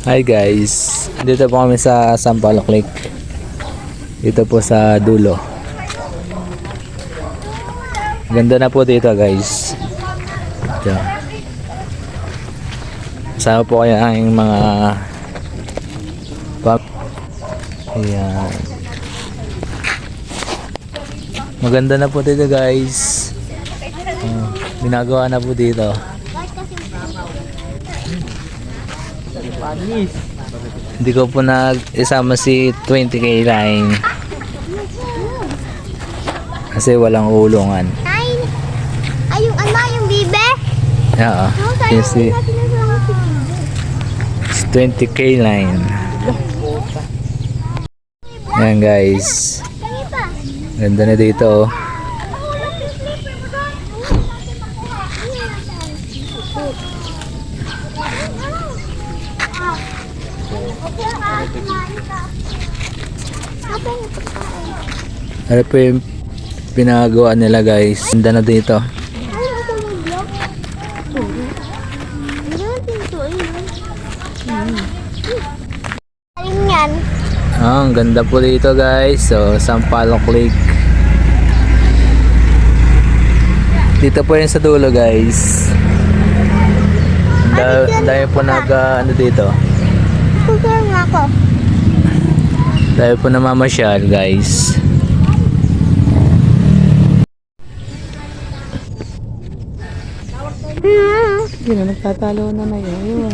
Hi guys, dito po kami sa Sampaloc Lake. Dito po sa dulo. Ganda na po dito guys. Ito. Kasama po kayo ang mga ayan. Maganda na po dito guys. Ginagawa na po dito. Hindi ko po nag-isama si 20K line kasi walang ulungan. Ay, yung yung bibe? Yeah, yun si 20K line. Ayan guys, ganda na dito. Ano po yung pinagawa nila guys? Ganda na dito. Ang ganda po dito guys. So, Sampaloc Lake. Dito po yun sa dulo guys. Dahil po ano dito. Kukulang ako. Dahil po namamasyal guys. Hindi na nagtatalo na yun.